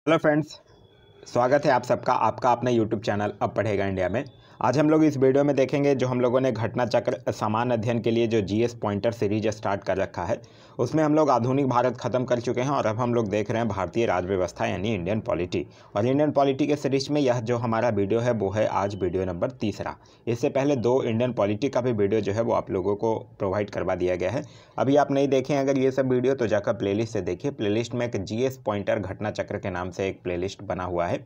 Hello friends, स्वागत है आप सबका आपका अपने यूट्यूब चैनल अब पढ़ेगा इंडिया में। आज हम लोग इस वीडियो में देखेंगे जो हम लोगों ने घटना चक्र सामान्य अध्ययन के लिए जो जीएस पॉइंटर सीरीज स्टार्ट कर रखा है, उसमें हम लोग आधुनिक भारत खत्म कर चुके हैं और अब हम लोग देख रहे हैं भारतीय राज व्यवस्था यानी इंडियन पॉलिटी। और इंडियन पॉलिटी के सीरीज में यह जो हमारा वीडियो है वो है आज वीडियो नंबर 3। इससे पहले 2 इंडियन पॉलिटी का भी वीडियो जो है वो आप लोगों को प्रोवाइड करवा दिया गया है। अभी आप नहीं देखें अगर ये सब वीडियो तो जाकर प्लेलिस्ट से देखिए। प्लेलिस्ट में एक जीएस पॉइंटर घटना चक्र के नाम से एक प्लेलिस्ट बना हुआ है।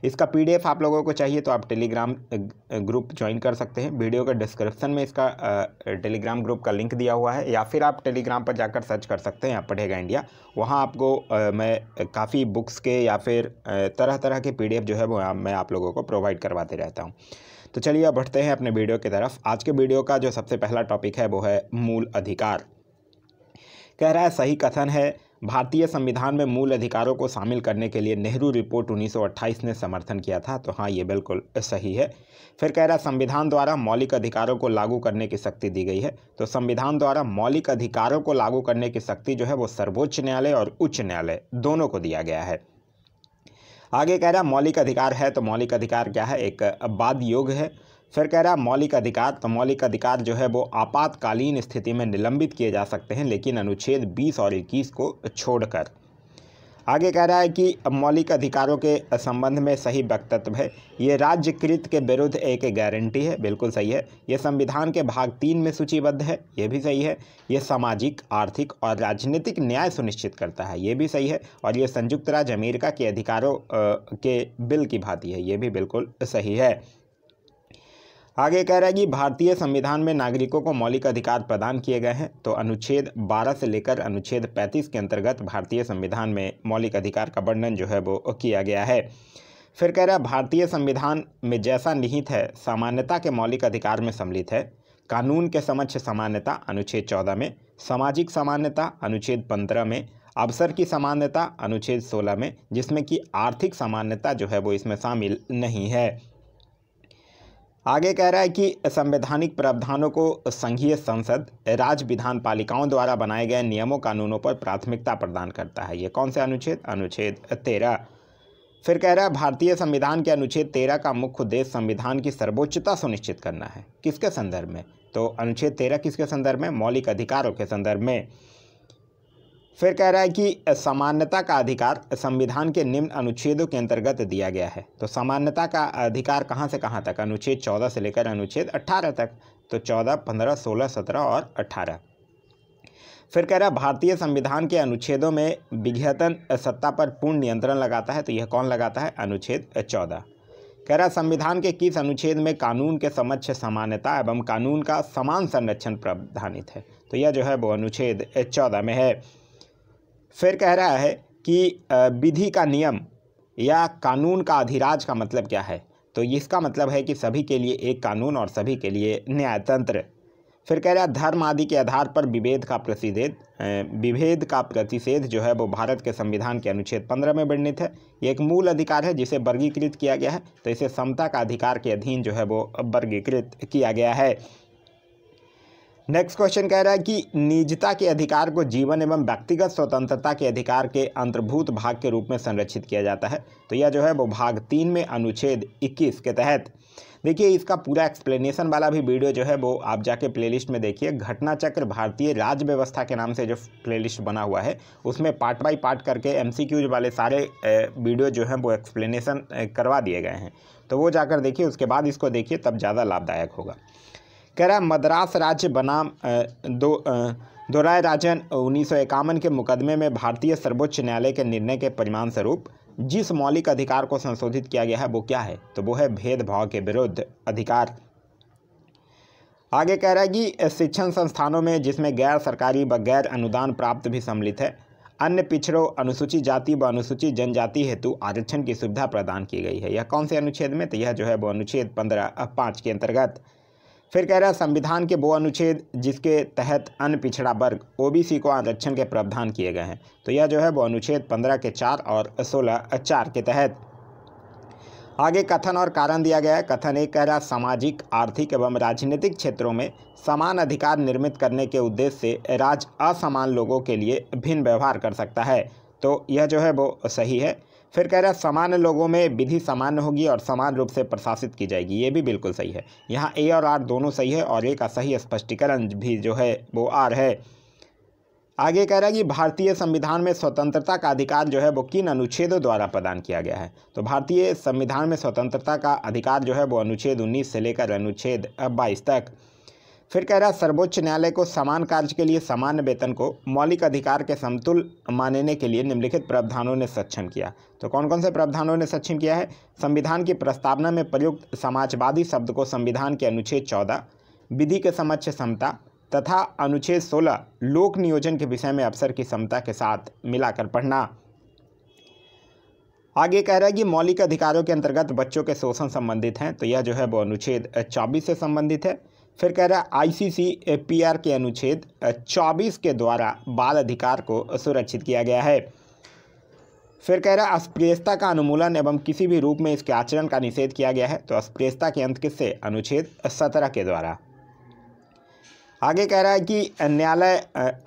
इसका पीडीएफ आप लोगों को चाहिए तो आप टेलीग्राम ग्रुप ज्वाइन कर सकते हैं। वीडियो के डिस्क्रिप्शन में इसका टेलीग्राम ग्रुप का लिंक दिया हुआ है, या फिर आप टेलीग्राम पर जाकर सर्च कर सकते हैं आप पढ़ेगा इंडिया। वहाँ आपको मैं काफ़ी बुक्स के या फिर तरह तरह के पीडीएफ जो है वो मैं आप लोगों को प्रोवाइड करवाते रहता हूँ। तो चलिए अब बढ़ते हैं अपने वीडियो की तरफ। आज के वीडियो का जो सबसे पहला टॉपिक है वो है मूल अधिकार। कह रहा है सही कथन है, भारतीय संविधान में मूल अधिकारों को शामिल करने के लिए नेहरू रिपोर्ट 1928 ने समर्थन किया था। तो हाँ, ये बिल्कुल सही है। फिर कह रहा है संविधान द्वारा मौलिक अधिकारों को लागू करने की शक्ति दी गई है। तो संविधान द्वारा मौलिक अधिकारों को लागू करने की शक्ति जो है वो सर्वोच्च न्यायालय और उच्च न्यायालय दोनों को दिया गया है। आगे कह रहा है मौलिक अधिकार है, तो मौलिक अधिकार क्या है? एक बाध्य योग है। फिर कह रहा है मौलिक अधिकार, तो मौलिक अधिकार जो है वो आपातकालीन स्थिति में निलंबित किए जा सकते हैं, लेकिन अनुच्छेद 20 और 21 को छोड़कर। आगे कह रहा है कि मौलिक अधिकारों के संबंध में सही वक्तव्य है, ये राज्यकृत के विरुद्ध एक गारंटी है, बिल्कुल सही है। ये संविधान के भाग 3 में सूचीबद्ध है, ये भी सही है। ये सामाजिक, आर्थिक और राजनीतिक न्याय सुनिश्चित करता है, ये भी सही है। और ये संयुक्त राज्य अमेरिका के अधिकारों के बिल की भांति है, ये भी बिल्कुल सही है। आगे कह रहा है कि भारतीय संविधान में नागरिकों को मौलिक अधिकार प्रदान किए गए हैं। तो अनुच्छेद 12 से लेकर अनुच्छेद 35 के अंतर्गत भारतीय संविधान में मौलिक अधिकार का वर्णन जो है वो किया गया है। फिर कह रहा है भारतीय संविधान में जैसा निहित है सामान्यता के मौलिक अधिकार में सम्मिलित है। कानून के समक्ष समानता अनुच्छेद 14 में, सामाजिक समानता अनुच्छेद 15 में, अवसर की समानता अनुच्छेद 16 में, जिसमें कि आर्थिक समानता जो है वो इसमें शामिल नहीं है। आगे कह रहा है कि संवैधानिक प्रावधानों को संघीय संसद, राज्य विधान पालिकाओं द्वारा बनाए गए नियमों कानूनों पर प्राथमिकता प्रदान करता है। ये कौन से अनुच्छेद? अनुच्छेद 13। फिर कह रहा है भारतीय संविधान के अनुच्छेद 13 का मुख्य उद्देश्य संविधान की सर्वोच्चता सुनिश्चित करना है। किसके संदर्भ में? तो अनुच्छेद 13 किसके संदर्भ में? मौलिक अधिकारों के संदर्भ में। फिर कह रहा है कि समानता का अधिकार संविधान के निम्न अनुच्छेदों के अंतर्गत दिया गया है। तो समानता का अधिकार कहाँ से कहाँ तक? अनुच्छेद 14 से लेकर अनुच्छेद 18 तक। तो 14, 15, 16, 17 और 18। फिर कह रहा है भारतीय संविधान के अनुच्छेदों में विघटन सत्ता पर पूर्ण नियंत्रण लगाता है। तो यह कौन लगाता है? अनुच्छेद 14। कह रहा है संविधान के किस अनुच्छेद में कानून के समक्ष समानता एवं कानून का समान संरक्षण प्रावधानित है? तो यह जो है वो अनुच्छेद 14 में है। फिर कह रहा है कि विधि का नियम या कानून का अधिराज का मतलब क्या है? तो इसका मतलब है कि सभी के लिए एक कानून और सभी के लिए न्यायतंत्र। फिर कह रहा है धर्म आदि के आधार पर विभेद का प्रतिषेध जो है वो भारत के संविधान के अनुच्छेद 15 में वर्णित है। ये एक मूल अधिकार है जिसे वर्गीकृत किया गया है, तो इसे समता का अधिकार के अधीन जो है वो वर्गीकृत किया गया है। नेक्स्ट क्वेश्चन कह रहा है कि निजता के अधिकार को जीवन एवं व्यक्तिगत स्वतंत्रता के अधिकार के अंतर्भूत भाग के रूप में संरक्षित किया जाता है। तो यह जो है वो भाग 3 में अनुच्छेद 21 के तहत। देखिए इसका पूरा एक्सप्लेनेशन वाला भी वीडियो जो है वो आप जाके प्लेलिस्ट में देखिए। घटना चक्र भारतीय राज्य व्यवस्था के नाम से जो प्लेलिस्ट बना हुआ है उसमें पार्ट बाय पार्ट करके MCQs वाले सारे वीडियो जो हैं वो एक्सप्लेनेशन करवा दिए गए हैं। तो वो जाकर देखिए, उसके बाद इसको देखिए, तब ज़्यादा लाभदायक होगा। कह रहा है मद्रास राज्य बनाम दोराय राजन 1951 के मुकदमे में भारतीय सर्वोच्च न्यायालय के निर्णय के परिणाम स्वरूप जिस मौलिक अधिकार को संशोधित किया गया है वो क्या है? तो वो है भेदभाव के विरुद्ध अधिकार। आगे कह रहा है कि शिक्षण संस्थानों में जिसमें गैर सरकारी व गैर अनुदान प्राप्त भी सम्मिलित है, अन्य पिछड़ों, अनुसूचित जाति व अनुसूचित जनजाति हेतु आरक्षण की सुविधा प्रदान की गई है। यह कौन से अनुच्छेद में? तो यह जो है वो अनुच्छेद 15(5) के अंतर्गत। फिर कह रहा है संविधान के वो अनुच्छेद जिसके तहत अन्य पिछड़ा वर्ग OBC को आरक्षण के प्रावधान किए गए हैं। तो यह जो है वो अनुच्छेद 15 के 4 और 16(4) के तहत। आगे कथन और कारण दिया गया है। कथन 1 कह रहा है सामाजिक, आर्थिक एवं राजनीतिक क्षेत्रों में समान अधिकार निर्मित करने के उद्देश्य से राज्य असमान लोगों के लिए भिन्न व्यवहार कर सकता है। तो यह जो है वो सही है। फिर कह रहा है सामान्य लोगों में विधि सामान्य होगी और समान रूप से प्रशासित की जाएगी। ये भी बिल्कुल सही है। यहाँ ए और आर दोनों सही है और ए का सही स्पष्टीकरण भी जो है वो आर है। आगे कह रहा है कि भारतीय संविधान में स्वतंत्रता का अधिकार जो है वो किन अनुच्छेदों द्वारा प्रदान किया गया है। तो भारतीय संविधान में स्वतंत्रता का अधिकार जो है वो अनुच्छेद 19 से लेकर अनुच्छेद 22 तक। फिर कह रहा है सर्वोच्च न्यायालय को समान कार्य के लिए समान वेतन को मौलिक अधिकार के समतुल्य मानने के लिए निम्नलिखित प्रावधानों ने सक्षम किया। तो कौन कौन से प्रावधानों ने सक्षम किया है? संविधान की प्रस्तावना में प्रयुक्त समाजवादी शब्द को संविधान के अनुच्छेद 14 विधि के समक्ष समता तथा अनुच्छेद 16 लोक नियोजन के विषय में अवसर की समता के साथ मिलाकर पढ़ना। आगे कह रहा है कि मौलिक अधिकारों के अंतर्गत बच्चों के शोषण संबंधित हैं, तो यह जो है वो अनुच्छेद 24 से संबंधित है। फिर कह रहा है ICCPR के अनुच्छेद 24 के द्वारा बाल अधिकार को सुरक्षित किया गया है। फिर कह रहा है अस्पृश्यता का उन्मूलन एवं किसी भी रूप में इसके आचरण का निषेध किया गया है। तो अस्पृश्यता के अंत किससे? अनुच्छेद 17 के द्वारा। आगे कह रहा है कि न्यायालय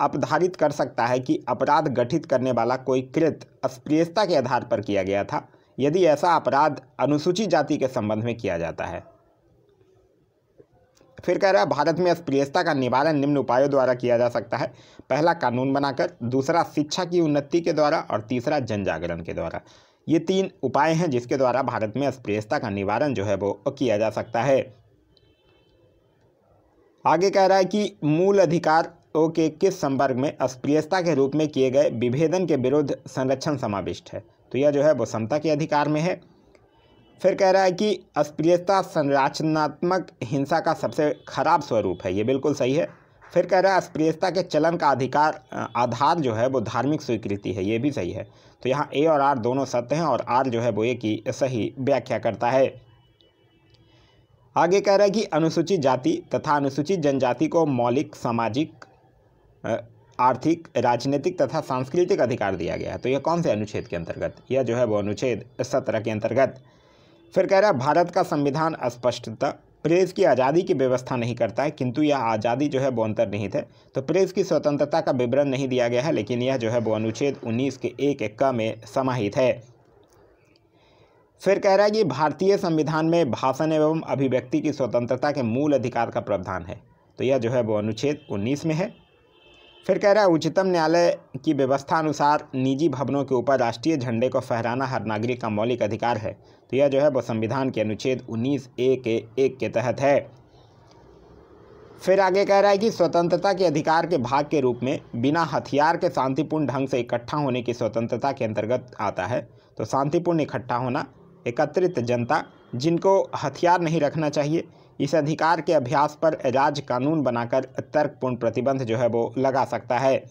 अपधारित कर सकता है कि अपराध गठित करने वाला कोई कृत्य अस्पृश्यता के आधार पर किया गया था यदि ऐसा अपराध अनुसूचित जाति के संबंध में किया जाता है। फिर कह रहा है भारत में अस्पृश्यता का निवारण निम्न उपायों द्वारा किया जा सकता है। पहला, कानून बनाकर, दूसरा शिक्षा की उन्नति के द्वारा और तीसरा जन जागरण के द्वारा। ये 3 उपाय हैं जिसके द्वारा भारत में अस्पृश्यता का निवारण जो है वो किया जा सकता है। आगे कह रहा है कि मूल अधिकारों के किस संवर्ग में अस्पृश्यता के रूप में किए गए विभेदन के विरुद्ध संरक्षण समाविष्ट है। तो यह जो है वो समता के अधिकार में है। फिर कह रहा है कि अस्पृश्यता संरचनात्मक हिंसा का सबसे खराब स्वरूप है। ये बिल्कुल सही है। फिर कह रहा है अस्पृश्यता के चलन का आधार जो है वो धार्मिक स्वीकृति है। ये भी सही है। तो यहाँ ए और आर दोनों सत्य हैं और आर जो है वो ए की सही व्याख्या करता है। आगे कह रहा है कि अनुसूचित जाति तथा अनुसूचित जनजाति को मौलिक सामाजिक, आर्थिक, राजनीतिक तथा सांस्कृतिक अधिकार दिया गया है। तो यह कौन से अनुच्छेद के अंतर्गत? यह जो है वो अनुच्छेद 17 के अंतर्गत। फिर कह रहा है भारत का संविधान स्पष्टतः प्रेस की आज़ादी की व्यवस्था नहीं करता है, किंतु यह आज़ादी जो है वो अंतर्निहित है। तो प्रेस की स्वतंत्रता का विवरण नहीं दिया गया है, लेकिन यह जो है वो अनुच्छेद 19 के 1 क में समाहित है। फिर कह रहा है कि भारतीय संविधान में भाषण एवं अभिव्यक्ति की स्वतंत्रता के मूल अधिकार का प्रावधान है। तो यह जो है वो अनुच्छेद 19 में है। फिर कह रहा है उच्चतम न्यायालय की व्यवस्था अनुसार निजी भवनों के ऊपर राष्ट्रीय झंडे को फहराना हर नागरिक का मौलिक अधिकार है। तो यह जो है वो संविधान के अनुच्छेद 19A के 1 के तहत है। फिर आगे कह रहा है कि स्वतंत्रता के अधिकार के भाग के रूप में बिना हथियार के शांतिपूर्ण ढंग से इकट्ठा होने की स्वतंत्रता के अंतर्गत आता है। तो शांतिपूर्ण इकट्ठा होना, एकत्रित जनता जिनको हथियार नहीं रखना चाहिए, इस अधिकार के अभ्यास पर राज्य कानून बनाकर तर्कपूर्ण प्रतिबंध जो है वो लगा सकता है।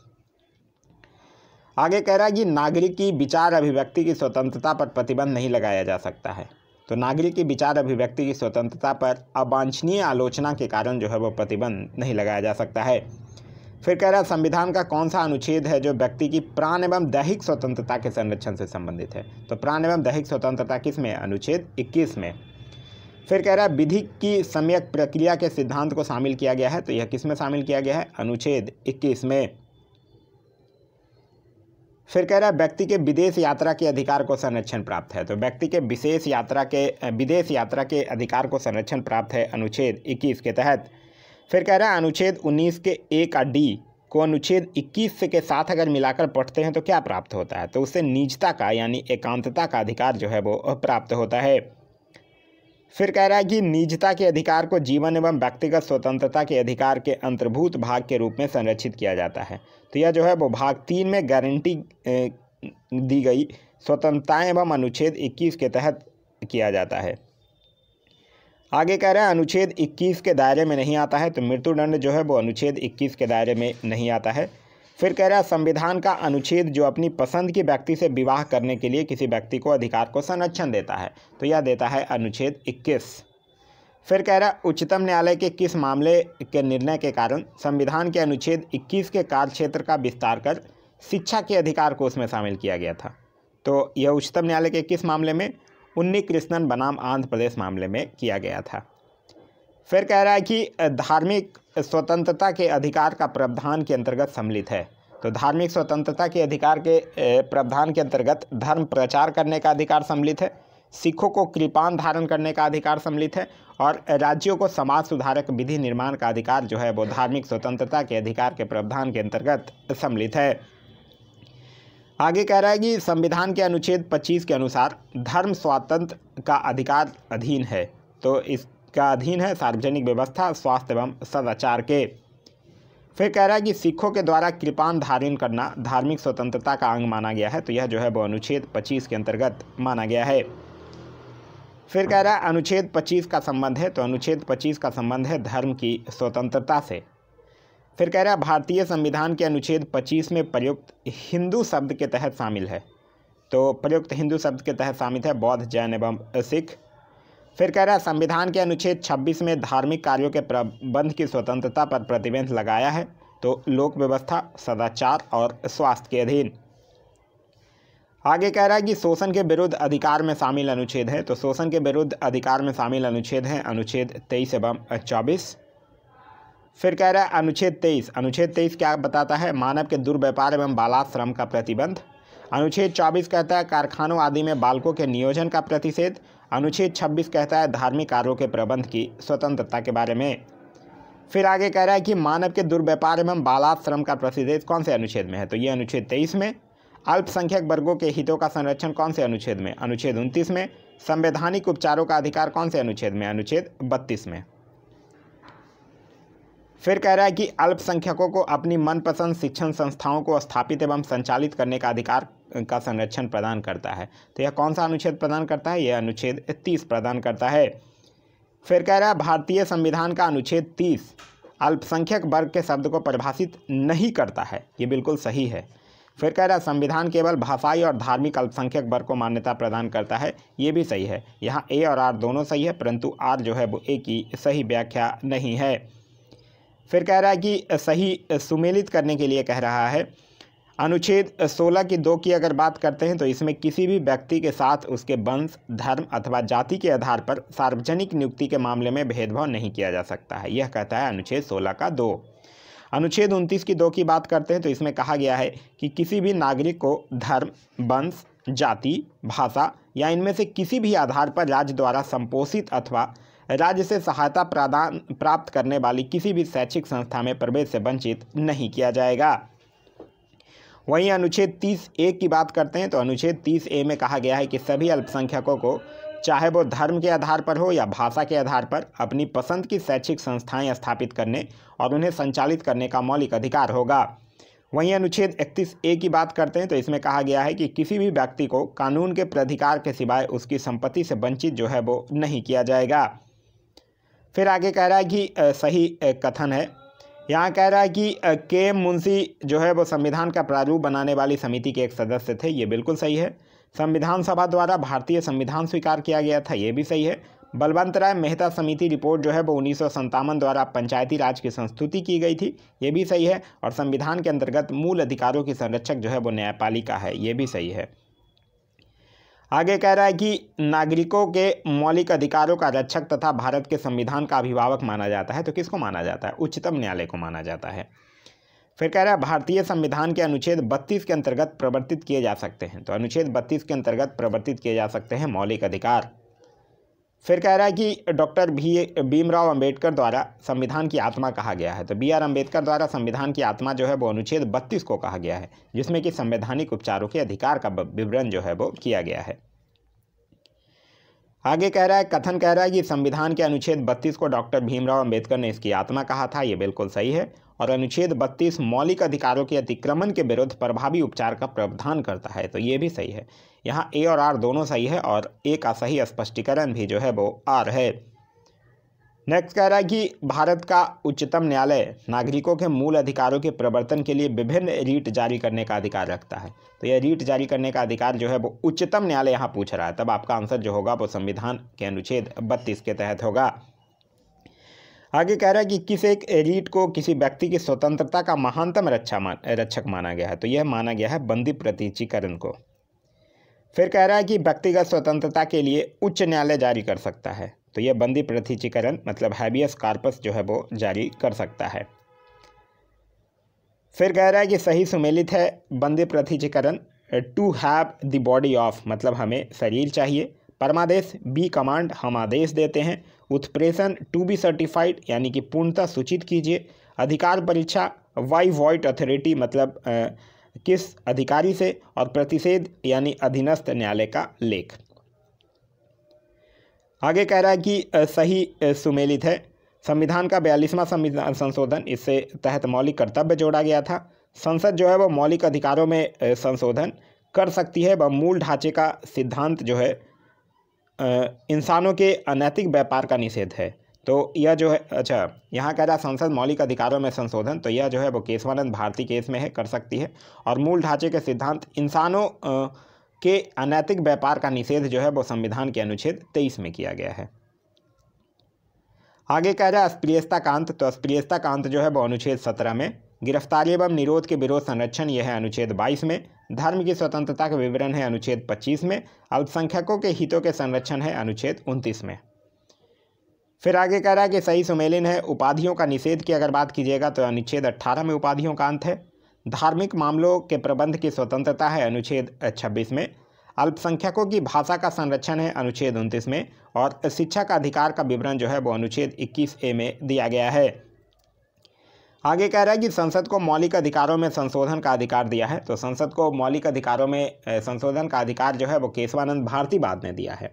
आगे कह रहा है कि नागरिक की विचार अभिव्यक्ति की स्वतंत्रता पर प्रतिबंध नहीं लगाया जा सकता है। तो नागरिक की विचार अभिव्यक्ति की स्वतंत्रता पर अवांछनीय आलोचना के कारण जो है वो प्रतिबंध नहीं लगाया जा सकता है। फिर कह रहा है संविधान का कौन सा अनुच्छेद है जो व्यक्ति की प्राण एवं दैहिक स्वतंत्रता के संरक्षण से संबंधित है। तो प्राण एवं दैहिक स्वतंत्रता किस में? अनुच्छेद 21 में। फिर कह रहा है विधि की सम्यक प्रक्रिया के सिद्धांत को शामिल किया गया है। तो यह किस में शामिल किया गया है? अनुच्छेद 21 में। फिर कह रहा है व्यक्ति के विदेश यात्रा के अधिकार को संरक्षण प्राप्त है। तो व्यक्ति के विदेश यात्रा के अधिकार को संरक्षण प्राप्त है अनुच्छेद 21 के तहत। फिर कह रहा है अनुच्छेद 19 के 1D को अनुच्छेद 21 के साथ अगर मिलाकर पढ़ते हैं तो क्या प्राप्त होता है? तो उससे निजता का यानी एकांतता का अधिकार जो है वो प्राप्त होता है। फिर कह रहा है कि निजता के अधिकार को जीवन एवं व्यक्तिगत स्वतंत्रता के अधिकार के अंतर्भूत भाग के रूप में संरक्षित किया जाता है। तो यह जो है वो भाग 3 में गारंटी दी गई स्वतंत्रताएं एवं अनुच्छेद 21 के तहत किया जाता है। आगे कह रहा है अनुच्छेद 21 के दायरे में नहीं आता है। तो मृत्युदंड जो है वो अनुच्छेद 21 के दायरे में नहीं आता है। फिर कह रहा है संविधान का अनुच्छेद जो अपनी पसंद के व्यक्ति से विवाह करने के लिए किसी व्यक्ति को अधिकार को संरक्षण देता है। तो यह देता है अनुच्छेद 21। फिर कह रहा है उच्चतम न्यायालय के किस मामले के निर्णय के कारण संविधान के अनुच्छेद 21 के कार्यक्षेत्र का विस्तार कर शिक्षा के अधिकार को उसमें शामिल किया गया था। तो यह उच्चतम न्यायालय के किस मामले में? उन्नी कृष्णन बनाम आंध्र प्रदेश मामले में किया गया था। फिर कह रहा है कि धार्मिक स्वतंत्रता के अधिकार का प्रावधान के अंतर्गत सम्मिलित है। तो धार्मिक स्वतंत्रता के अधिकार के प्रावधान के अंतर्गत धर्म प्रचार करने का अधिकार सम्मिलित है, सिखों को कृपाण धारण करने का अधिकार सम्मिलित है और राज्यों को समाज सुधारक विधि निर्माण का अधिकार जो है वो धार्मिक स्वतंत्रता के अधिकार के प्रावधान के अंतर्गत सम्मिलित है। आगे कह रहा है कि संविधान के अनुच्छेद 25 के अनुसार धर्म स्वातंत्र्य का अधिकार अधीन है, तो इसका अधीन है सार्वजनिक व्यवस्था, स्वास्थ्य एवं सदाचार के। फिर कह रहा है कि सिखों के द्वारा कृपाण धारण करना धार्मिक स्वतंत्रता का अंग माना गया है, तो यह जो है वो अनुच्छेद 25 के अंतर्गत माना गया है। फिर कह रहा है अनुच्छेद 25 का संबंध है, तो अनुच्छेद 25 का संबंध है धर्म की स्वतंत्रता से। फिर कह रहा है भारतीय संविधान के अनुच्छेद 25 में प्रयुक्त हिंदू शब्द के तहत शामिल है, तो प्रयुक्त हिंदू शब्द के तहत शामिल है बौद्ध, जैन एवं सिख। फिर कह रहा है संविधान के अनुच्छेद 26 में धार्मिक कार्यों के प्रबंध की स्वतंत्रता पर प्रतिबंध लगाया है, तो लोक व्यवस्था, सदाचार और स्वास्थ्य के अधीन। आगे कह रहा है कि शोषण के विरुद्ध अधिकार में शामिल अनुच्छेद है, तो शोषण के विरुद्ध अधिकार में शामिल अनुच्छेद हैं अनुच्छेद 23 एवं 24। फिर कह रहा है अनुच्छेद 23 क्या बताता है? मानव के दुर्व्यापार एवं बालाश्रम का प्रतिबंध। अनुच्छेद 24 कहता है कारखानों आदि में बालकों के नियोजन का प्रतिषेध। अनुच्छेद 26 कहता है धार्मिक कार्यों के प्रबंध की स्वतंत्रता के बारे में। फिर आगे कह रहा है कि मानव के दुर्व्यापार एवं बालाश्रम का प्रतिषेध कौन से अनुच्छेद में है? तो ये अनुच्छेद 23 में। अल्पसंख्यक वर्गों के हितों का संरक्षण कौन से अनुच्छेद में? अनुच्छेद 29 में। संवैधानिक उपचारों का अधिकार कौन से अनुच्छेद में? अनुच्छेद 32 में। फिर कह रहा है कि अल्पसंख्यकों को अपनी मनपसंद शिक्षण संस्थाओं को स्थापित एवं संचालित करने का अधिकार का संरक्षण प्रदान करता है, तो यह कौन सा अनुच्छेद प्रदान करता है? यह अनुच्छेद 30 प्रदान करता है। फिर कह रहा है भारतीय संविधान का अनुच्छेद 30 अल्पसंख्यक वर्ग के शब्द को परिभाषित नहीं करता है, ये बिल्कुल सही है। फिर कह रहा है संविधान केवल भाषाई और धार्मिक अल्पसंख्यक वर्ग को मान्यता प्रदान करता है, ये भी सही है। यहाँ ए और आर दोनों सही है, परंतु आर जो है वो ए की सही व्याख्या नहीं है। फिर कह रहा है कि सही सुमेलित करने के लिए कह रहा है अनुच्छेद 16 की 2 की अगर बात करते हैं तो इसमें किसी भी व्यक्ति के साथ उसके वंश, धर्म अथवा जाति के आधार पर सार्वजनिक नियुक्ति के मामले में भेदभाव नहीं किया जा सकता है, यह कहता है अनुच्छेद 16 का 2। अनुच्छेद 29 की 2 की बात करते हैं तो इसमें कहा गया है कि किसी भी नागरिक को धर्म, वंश, जाति, भाषा या इनमें से किसी भी आधार पर राज्य द्वारा संपोषित अथवा राज्य से सहायता प्राप्त करने वाली किसी भी शैक्षिक संस्था में प्रवेश से वंचित नहीं किया जाएगा। वहीं अनुच्छेद 30A की बात करते हैं तो अनुच्छेद 30A में कहा गया है कि सभी अल्पसंख्यकों को चाहे वो धर्म के आधार पर हो या भाषा के आधार पर अपनी पसंद की शैक्षिक संस्थाएं स्थापित करने और उन्हें संचालित करने का मौलिक अधिकार होगा। वहीं अनुच्छेद 31A की बात करते हैं तो इसमें कहा गया है कि किसी भी व्यक्ति को कानून के प्राधिकार के सिवाय उसकी संपत्ति से वंचित जो है वो नहीं किया जाएगा। फिर आगे कह रहा है कि सही कथन है, यहाँ कह रहा है कि के मुंशी जो है वो संविधान का प्रारूप बनाने वाली समिति के एक सदस्य थे, ये बिल्कुल सही है। संविधान सभा द्वारा भारतीय संविधान स्वीकार किया गया था, ये भी सही है। बलवंत राय मेहता समिति रिपोर्ट जो है वो 1957 द्वारा पंचायती राज की संस्तुति की गई थी, ये भी सही है। और संविधान के अंतर्गत मूल अधिकारों की संरक्षक जो है वो न्यायपालिका है, ये भी सही है। आगे कह रहा है कि नागरिकों के मौलिक अधिकारों का रक्षक तथा भारत के संविधान का अभिभावक माना जाता है, तो किसको माना जाता है? उच्चतम न्यायालय को माना जाता है। फिर कह रहा है भारतीय संविधान के अनुच्छेद 32 के अंतर्गत प्रवर्तित किए जा सकते हैं, तो अनुच्छेद 32 के अंतर्गत प्रवर्तित किए जा सकते हैं मौलिक अधिकार। फिर कह रहा है कि डॉक्टर भीमराव अंबेडकर द्वारा संविधान की आत्मा कहा गया है, तो बी आर अम्बेडकर द्वारा संविधान की आत्मा जो है वो अनुच्छेद 32 को कहा गया है, जिसमें कि संवैधानिक उपचारों के अधिकार का विवरण जो है वो किया गया है। आगे कह रहा है कथन कह रहा है कि संविधान के अनुच्छेद 32 को डॉक्टर भीमराव अंबेडकर ने इसकी आत्मा कहा था, ये बिल्कुल सही है। और अनुच्छेद 32 मौलिक अधिकारों के अतिक्रमण के विरुद्ध प्रभावी उपचार का प्रावधान करता है, तो ये भी सही है। यहाँ ए और आर दोनों सही है और ए का सही स्पष्टीकरण भी जो है वो आर है। नेक्स्ट कह रहा है कि भारत का उच्चतम न्यायालय नागरिकों के मूल अधिकारों के प्रवर्तन के लिए विभिन्न रीट जारी करने का अधिकार रखता है, तो यह रीट जारी करने का अधिकार जो है वो उच्चतम न्यायालय यहाँ पूछ रहा है, तब आपका आंसर जो होगा वो संविधान के अनुच्छेद 32 के तहत होगा। आगे कह रहा है कि किस एक रीट को किसी व्यक्ति की स्वतंत्रता का महानतम रक्षक माना गया है, तो यह माना गया है बंदी प्रतीचीकरण को। फिर कह रहा है कि व्यक्तिगत स्वतंत्रता के लिए उच्च न्यायालय जारी कर सकता है, तो यह बंदी प्रतीचीकरण मतलब हैबियस कॉर्पस जो है वो जारी कर सकता है। फिर कह रहा है कि सही सुमेलित है बंदे प्रथिचीकरण, to have the body of मतलब हमें शरीर चाहिए। परमादेश बी कमांड हम आदेश देते हैं। उत्प्रेषण टू बी सर्टिफाइड यानी कि पूर्णतः सूचित कीजिए। अधिकार परीक्षा वाई वॉइट अथॉरिटी मतलब किस अधिकारी से। और प्रतिषेध यानी अधीनस्थ न्यायालय का लेख। आगे कह रहा है कि सही सुमेलित है संविधान का 42वां संविधान संशोधन, इससे तहत मौलिक कर्तव्य जोड़ा गया था। संसद जो है वो मौलिक अधिकारों में संशोधन कर सकती है। वह मूल ढांचे का सिद्धांत जो है इंसानों के अनैतिक व्यापार का निषेध है। तो यह जो है अच्छा यहाँ कह रहा संसद मौलिक अधिकारों में संशोधन, तो यह जो है वो केशवानंद भारती केस में है, कर सकती है। और मूल ढांचे के सिद्धांत इंसानों के अनैतिक व्यापार का निषेध जो है वो संविधान के अनुच्छेद 23 में किया गया है। आगे कह रहा है अस्पृश्यता का अंत, तो अस्पृश्यता का अंत जो है वो अनुच्छेद 17 में। गिरफ्तारी एवं निरोध के विरोध संरक्षण यह है अनुच्छेद 22 में। धर्म की स्वतंत्रता का विवरण है अनुच्छेद 25 में। अल्पसंख्यकों के हितों के संरक्षण है अनुच्छेद 29 में। फिर आगे कह रहा है कि सही सुमेलिन है उपाधियों का निषेध की अगर बात कीजिएगा तो अनुच्छेद 18 में उपाधियों का अंत है। धार्मिक मामलों के प्रबंध की स्वतंत्रता है अनुच्छेद 26 में। अल्पसंख्यकों की भाषा का संरक्षण है अनुच्छेद 29 में। और शिक्षा का अधिकार का विवरण जो है वो अनुच्छेद 21A में दिया गया है। आगे कह रहा है कि संसद को मौलिक अधिकारों में संशोधन का अधिकार दिया है, तो संसद को मौलिक अधिकारों में संशोधन का अधिकार जो है वो केशवानंद भारती बाद ने दिया है।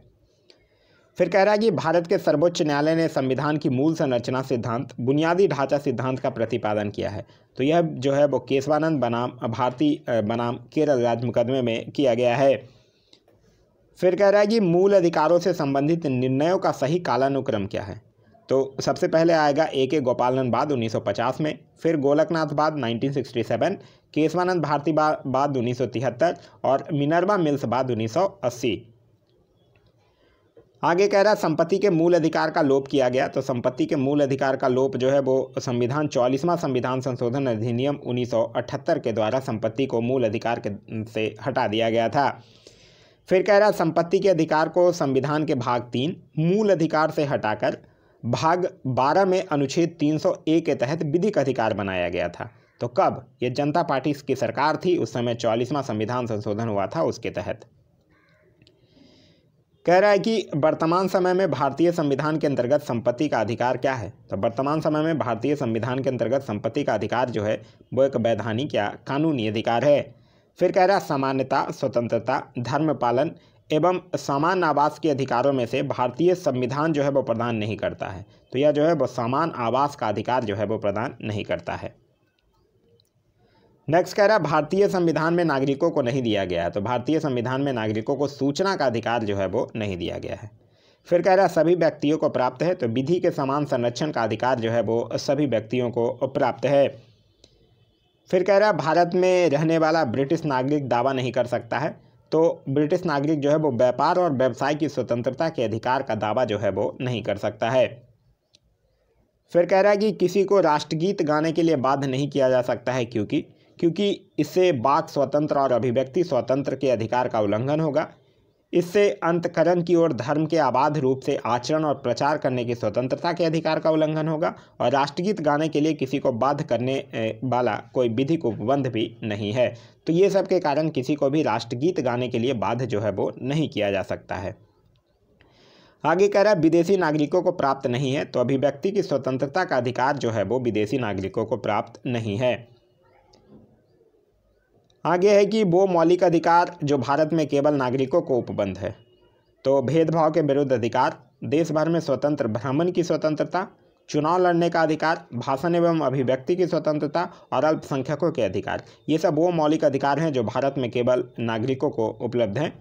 फिर कह रहा है कि भारत के सर्वोच्च न्यायालय ने संविधान की मूल संरचना सिद्धांत बुनियादी ढांचा सिद्धांत का प्रतिपादन किया है, तो यह जो है वो केशवानंद बनाम भारती बनाम केरल राज्य मुकदमे में किया गया है। फिर कह रहा है कि मूल अधिकारों से संबंधित निर्णयों का सही कालानुक्रम क्या है, तो सबसे पहले आएगा A.K. गोपालन बाद 1950 में, फिर गोलकनाथ बाद 1967, केशवानंद भारती बाद 1973 और मिनर्वा मिल्स बाद 1980। आगे कह रहा है संपत्ति के मूल अधिकार का लोप किया गया, तो संपत्ति के मूल अधिकार का लोप जो है वो संविधान 44वां संविधान संशोधन अधिनियम 1978 के द्वारा संपत्ति को मूल अधिकार से हटा दिया गया था। फिर कह रहा है संपत्ति के अधिकार को संविधान के भाग 3 मूल अधिकार से हटाकर भाग 12 में अनुच्छेद 301 के तहत विधिक अधिकार बनाया गया था। तो कब? ये जनता पार्टी की सरकार थी, उस समय 44वां संविधान संशोधन हुआ था, उसके तहत। कह रहा है कि वर्तमान समय में भारतीय संविधान के अंतर्गत संपत्ति का अधिकार क्या है, तो वर्तमान समय में भारतीय संविधान के अंतर्गत संपत्ति का अधिकार जो है वो एक वैधानिक या कानूनी अधिकार है। फिर कह रहा है समानता, स्वतंत्रता, धर्म पालन एवं समान आवास के अधिकारों में से भारतीय संविधान जो है वो प्रदान नहीं करता है, तो यह जो है वो समान आवास का अधिकार जो है वो प्रदान नहीं करता है। नेक्स्ट कह रहा है भारतीय संविधान में नागरिकों को नहीं दिया गया है, तो भारतीय संविधान में नागरिकों को सूचना का अधिकार जो है वो नहीं दिया गया है। फिर कह रहा है सभी व्यक्तियों को प्राप्त है, तो विधि के समान संरक्षण का अधिकार जो है वो सभी व्यक्तियों को प्राप्त है। फिर कह रहा है भारत में रहने वाला ब्रिटिश नागरिक दावा नहीं कर सकता है, तो ब्रिटिश नागरिक जो है वो व्यापार और व्यवसाय की स्वतंत्रता के अधिकार का दावा जो है वो नहीं कर सकता है। फिर कह रहा है कि किसी को राष्ट्रगीत गाने के लिए बाध्य नहीं किया जा सकता है, क्योंकि इससे वाक स्वतंत्र और अभिव्यक्ति स्वतंत्र के अधिकार का उल्लंघन होगा। इससे अंतकरण की ओर धर्म के अबाध रूप से आचरण और प्रचार करने की स्वतंत्रता के अधिकार का उल्लंघन होगा। और राष्ट्रगीत गाने के लिए किसी को बाध्य करने वाला कोई विधिक उपबंध भी नहीं है, तो ये सब के कारण किसी को भी राष्ट्रगीत गाने के लिए बाध्य जो है वो नहीं किया जा सकता है। आगे कह रहा है विदेशी नागरिकों को प्राप्त नहीं है, तो अभिव्यक्ति की स्वतंत्रता का अधिकार जो है वो विदेशी नागरिकों को प्राप्त नहीं है। आगे है कि वो मौलिक अधिकार जो भारत में केवल नागरिकों को उपबंध है, तो भेदभाव के विरुद्ध अधिकार, देश भर में स्वतंत्र भ्रमण की स्वतंत्रता, चुनाव लड़ने का अधिकार, भाषण एवं अभिव्यक्ति की स्वतंत्रता और अल्पसंख्यकों के अधिकार, ये सब वो मौलिक अधिकार हैं जो भारत में केवल नागरिकों को उपलब्ध हैं।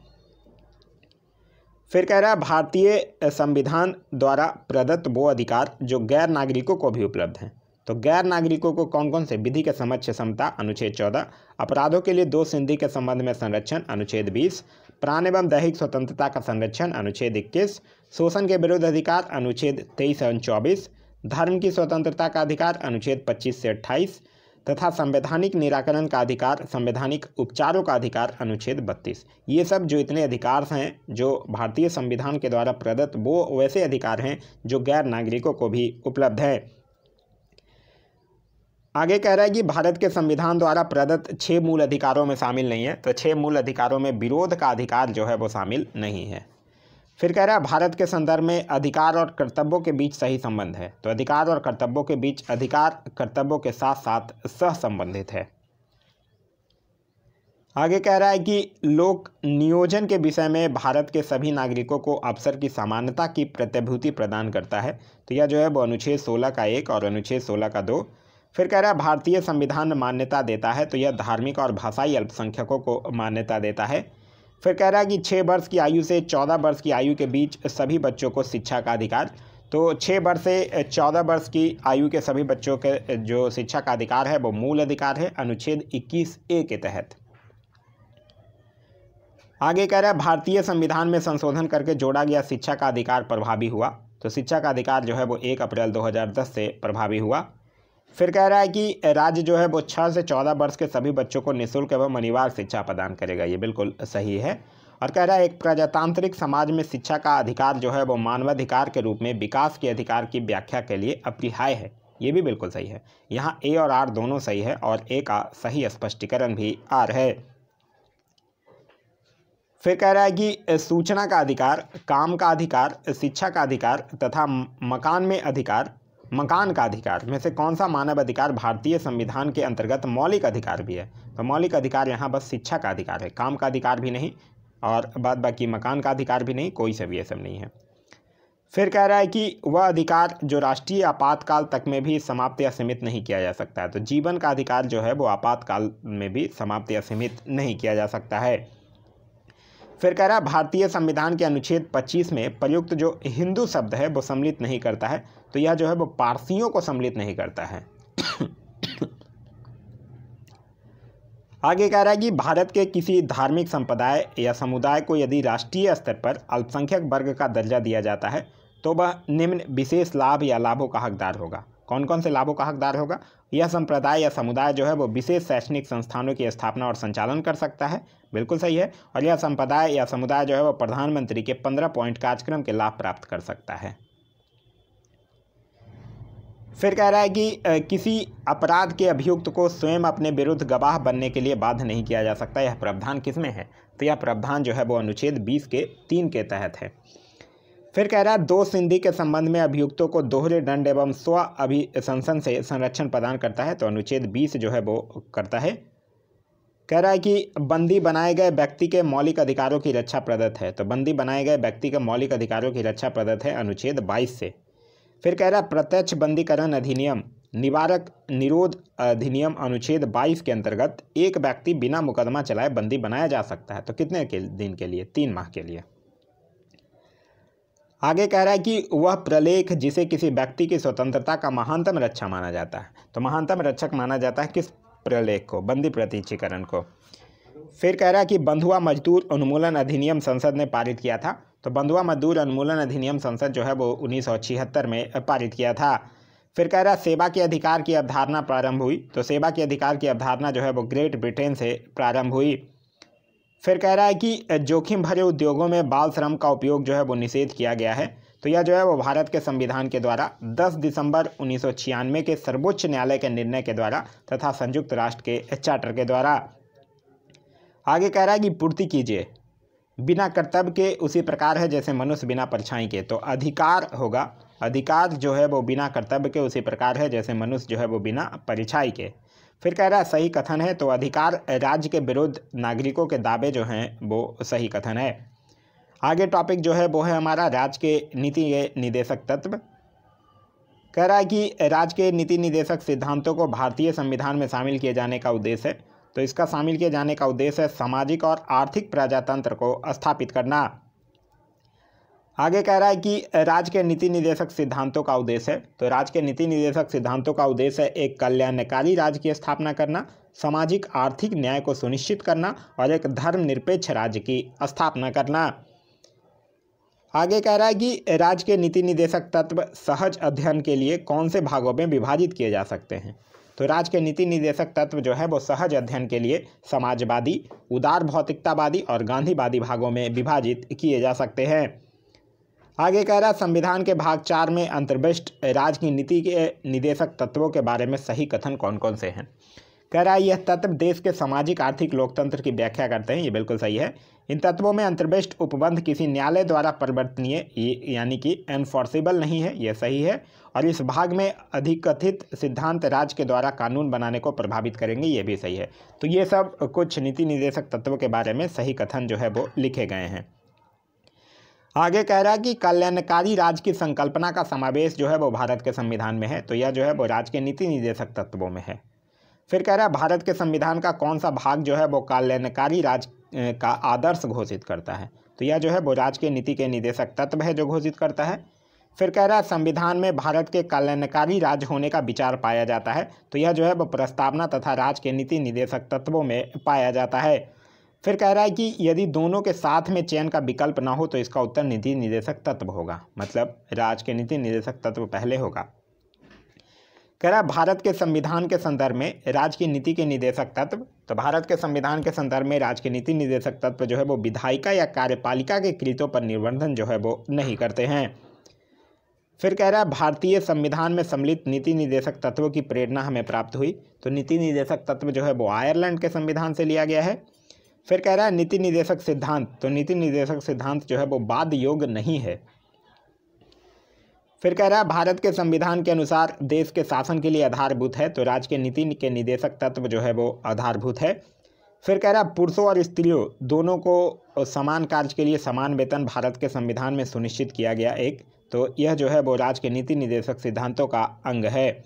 फिर कह रहा है भारतीय संविधान द्वारा प्रदत्त वो अधिकार जो गैर नागरिकों को भी उपलब्ध हैं, तो गैर नागरिकों को कौन कौन से? विधि के समक्ष क्षमता अनुच्छेद 14, अपराधों के लिए दोष सिद्धि के संबंध में संरक्षण अनुच्छेद 20, प्राण एवं दैहिक स्वतंत्रता का संरक्षण अनुच्छेद 21, शोषण के विरुद्ध अधिकार अनुच्छेद 23 एवं 24, धर्म की स्वतंत्रता का अधिकार अनुच्छेद 25 से 28 तथा संवैधानिक निराकरण का अधिकार, संवैधानिक उपचारों का अधिकार अनुच्छेद 32। ये सब जो इतने अधिकार हैं जो भारतीय संविधान के द्वारा प्रदत्त, वो वैसे अधिकार हैं जो गैर नागरिकों को भी उपलब्ध है। आगे कह रहा है कि भारत के संविधान द्वारा प्रदत्त 6 मूल अधिकारों में शामिल नहीं है, तो 6 मूल अधिकारों में विरोध का अधिकार जो है वो शामिल नहीं है। फिर कह रहा है भारत के संदर्भ में अधिकार और कर्तव्यों के बीच सही संबंध है, तो अधिकार और कर्तव्यों के बीच अधिकार कर्तव्यों के साथ साथ सह संबंधित है। आगे कह रहा है कि लोक नियोजन के विषय में भारत के सभी नागरिकों को अवसर की समानता की प्रतिभूति प्रदान करता है, तो यह जो है वो अनुच्छेद 16 का 1 और अनुच्छेद 16 का 2। फिर कह रहा है भारतीय संविधान में मान्यता देता है, तो यह धार्मिक और भाषाई अल्पसंख्यकों को मान्यता देता है। फिर कह रहा है कि 6 वर्ष की आयु से 14 वर्ष की आयु के बीच सभी बच्चों को शिक्षा का अधिकार, तो 6 वर्ष से 14 वर्ष की आयु के सभी बच्चों के जो शिक्षा का अधिकार है वो मूल अधिकार है अनुच्छेद 21A के तहत। आगे कह रहा है भारतीय संविधान में संशोधन करके जोड़ा गया शिक्षा का अधिकार प्रभावी हुआ, तो शिक्षा का अधिकार जो है वो 1 अप्रैल 2010 से प्रभावी हुआ। फिर कह रहा है कि राज्य जो है वो 6 से 14 वर्ष के सभी बच्चों को निःशुल्क एवं अनिवार्य शिक्षा प्रदान करेगा, ये बिल्कुल सही है। और कह रहा है एक प्रजातांत्रिक समाज में शिक्षा का अधिकार जो है वो मानवाधिकार के रूप में विकास के अधिकार की व्याख्या के लिए अपरिहार्य है, ये भी बिल्कुल सही है। यहाँ ए और आर दोनों सही है और ए का सही स्पष्टीकरण भी आर है। फिर कह रहा है कि सूचना का अधिकार, काम का अधिकार, शिक्षा का अधिकार तथा मकान का अधिकार में से कौन सा मानव अधिकार भारतीय संविधान के अंतर्गत मौलिक अधिकार भी है, तो मौलिक अधिकार यहाँ बस शिक्षा का अधिकार है, काम का अधिकार भी नहीं और बाद बाकी मकान का अधिकार भी नहीं, कोई सा भी ये सब नहीं है। फिर कह रहा है कि वह अधिकार जो राष्ट्रीय आपातकाल तक में भी समाप्त या सीमित नहीं किया जा सकता है, तो जीवन का अधिकार जो है वो आपातकाल में भी समाप्त या सीमित नहीं किया जा सकता है। फिर कह रहा है भारतीय संविधान के अनुच्छेद 25 में प्रयुक्त जो हिंदू शब्द है वो सम्मिलित नहीं करता है, तो यह जो है वो पारसियों को सम्मिलित नहीं करता है। आगे कह रहा है कि भारत के किसी धार्मिक संप्रदाय या समुदाय को यदि राष्ट्रीय स्तर पर अल्पसंख्यक वर्ग का दर्जा दिया जाता है तो वह निम्न विशेष लाभ या लाभों का हकदार होगा। कौन कौन से लाभों का हकदार होगा? यह संप्रदाय या समुदाय जो है वो विशेष शैक्षणिक संस्थानों की स्थापना और संचालन कर सकता है, बिल्कुल सही है। और यह संप्रदाय या समुदाय जो है वो प्रधानमंत्री के 15 पॉइंट कार्यक्रम के लाभ प्राप्त कर सकता है। फिर कह रहा है कि किसी अपराध के अभियुक्त को स्वयं अपने विरुद्ध गवाह बनने के लिए बाध्य नहीं किया जा सकता। यह प्रावधान किसमें है? तो यह प्रावधान जो है वो अनुच्छेद 20 के 3 के तहत है। फिर कह रहा है दोष सिद्धि के संबंध में अभियुक्तों को दोहरे दंड एवं स्व अभिशंसन से संरक्षण प्रदान करता है, तो अनुच्छेद 20 जो है वो करता है। कह रहा है कि बंदी बनाए गए व्यक्ति के मौलिक अधिकारों की रक्षा प्रदत्त है, तो बंदी बनाए गए व्यक्ति के मौलिक अधिकारों की रक्षा प्रदत्त है अनुच्छेद 22 से। फिर कह रहा है प्रत्यक्ष बंदीकरण अधिनियम निवारक निरोध अधिनियम अनुच्छेद 22 के अंतर्गत एक व्यक्ति बिना मुकदमा चलाए बंदी बनाया जा सकता है, तो कितने दिन के लिए? 3 माह के लिए। आगे कह रहा है कि वह प्रलेख जिसे किसी व्यक्ति की स्वतंत्रता का महानतम रक्षा माना जाता है, तो महानतम रक्षक माना जाता है किस प्रलेख को? बंदी प्रत्यक्षीकरण को। फिर कह रहा है कि बंधुआ मजदूर उन्मूलन अधिनियम संसद ने पारित किया था, तो बंधुआ मजदूर उन्मूलन अधिनियम संसद जो है वो 1976 में पारित किया था। फिर कह रहा है सेवा के अधिकार की अवधारणा प्रारंभ हुई, तो सेवा के अधिकार की अवधारणा जो है वो ग्रेट ब्रिटेन से प्रारंभ हुई। फिर कह रहा है कि जोखिम भरे उद्योगों में बाल श्रम का उपयोग जो है वो निषेध किया गया है, तो यह जो है वो भारत के संविधान के द्वारा 10 दिसंबर 1996 के सर्वोच्च न्यायालय के निर्णय के द्वारा तथा संयुक्त राष्ट्र के चार्टर के द्वारा। आगे कह रहा है कि पूर्ति कीजिए, बिना कर्तव्य के उसी प्रकार है जैसे मनुष्य बिना परछाई के, तो अधिकार होगा, अधिकार जो है वो बिना कर्तव्य के उसी प्रकार है जैसे मनुष्य जो है वो बिना परछाई के। फिर कह रहा है सही कथन है, तो अधिकार राज्य के विरुद्ध नागरिकों के दावे जो हैं वो सही कथन है। आगे टॉपिक जो है वो है हमारा राज्य के नीति निदेशक तत्व। कह रहा है कि राज्य के नीति निदेशक सिद्धांतों को भारतीय संविधान में शामिल किए जाने का उद्देश्य है, तो इसका शामिल किए जाने का उद्देश्य है सामाजिक और आर्थिक प्रजातंत्र को स्थापित करना। आगे कह रहा है कि राज्य के नीति निदेशक सिद्धांतों का उद्देश्य है, तो राज्य के नीति निदेशक सिद्धांतों का उद्देश्य है एक कल्याणकारी राज्य की स्थापना करना, सामाजिक आर्थिक न्याय को सुनिश्चित करना और एक धर्मनिरपेक्ष राज्य की स्थापना करना। आगे कह रहा है कि राज्य के नीति निदेशक तत्व सहज अध्ययन के लिए कौन से भागों में विभाजित किए जा सकते हैं, तो राज्य के नीति निदेशक तत्व जो है वो सहज अध्ययन के लिए समाजवादी, उदार भौतिकतावादी और गांधीवादी भागों में विभाजित किए जा सकते हैं। आगे कह रहा है संविधान के भाग 4 में अंतर्विष्ट राज्य की नीति के निदेशक तत्वों के बारे में सही कथन कौन कौन से हैं। कह रहा है यह तत्व देश के सामाजिक आर्थिक लोकतंत्र की व्याख्या करते हैं, ये बिल्कुल सही है। इन तत्वों में अंतर्विष्ट उपबंध किसी न्यायालय द्वारा परिवर्तनीय यानी कि एनफोर्सेबल नहीं है, यह सही है। और इस भाग में अधिकथित सिद्धांत राज्य के द्वारा कानून बनाने को प्रभावित करेंगे, ये भी सही है। तो ये सब कुछ नीति निर्देशक तत्वों के बारे में सही कथन जो है वो लिखे गए हैं। आगे कह रहा है कि कल्याणकारी राज्य की संकल्पना का समावेश जो है वो भारत के संविधान में है, तो यह जो है वो राज्य के नीति निर्देशक तत्वों में है। फिर कह रहा है भारत के संविधान का कौन सा भाग जो है वो कल्याणकारी राज्य का आदर्श घोषित करता है, तो यह जो है वो राज्य के नीति के निर्देशक तत्व है जो घोषित करता है। फिर कह रहा है संविधान में भारत के कल्याणकारी राज्य होने का विचार पाया जाता है, तो यह जो है वो प्रस्तावना तथा राज्य के नीति निर्देशक तत्वों में पाया जाता है। फिर कह रहा है कि यदि दोनों के साथ में चयन का विकल्प ना हो तो इसका उत्तर नीति निर्देशक तत्व होगा, मतलब राज्य के नीति निर्देशक तत्व पहले होगा। कह रहा है भारत के संविधान के संदर्भ में राज्य की नीति के निर्देशक तत्व, तो भारत के संविधान के संदर्भ में राज्य के नीति निर्देशक तत्व जो है वो विधायिका या कार्यपालिका के कृत्यों पर निर्बंधन जो है वो नहीं करते हैं। फिर कह रहा है भारतीय संविधान में सम्मिलित नीति निर्देशक तत्वों की प्रेरणा हमें प्राप्त हुई, तो नीति निर्देशक तत्व जो है वो आयरलैंड के संविधान से लिया गया है। फिर कह रहा है नीति निर्देशक सिद्धांत, तो नीति निर्देशक सिद्धांत जो है वो बाध्य योग्य नहीं है। फिर कह रहा है भारत के संविधान के अनुसार देश के शासन के लिए आधारभूत है, तो राज्य के नीति के निर्देशक तत्व जो है वो आधारभूत है। फिर कह रहा है पुरुषों और स्त्रियों दोनों को समान कार्य के लिए समान वेतन भारत के संविधान में सुनिश्चित किया गया एक, तो यह जो है वो राज्य के नीति निर्देशक सिद्धांतों का अंग है।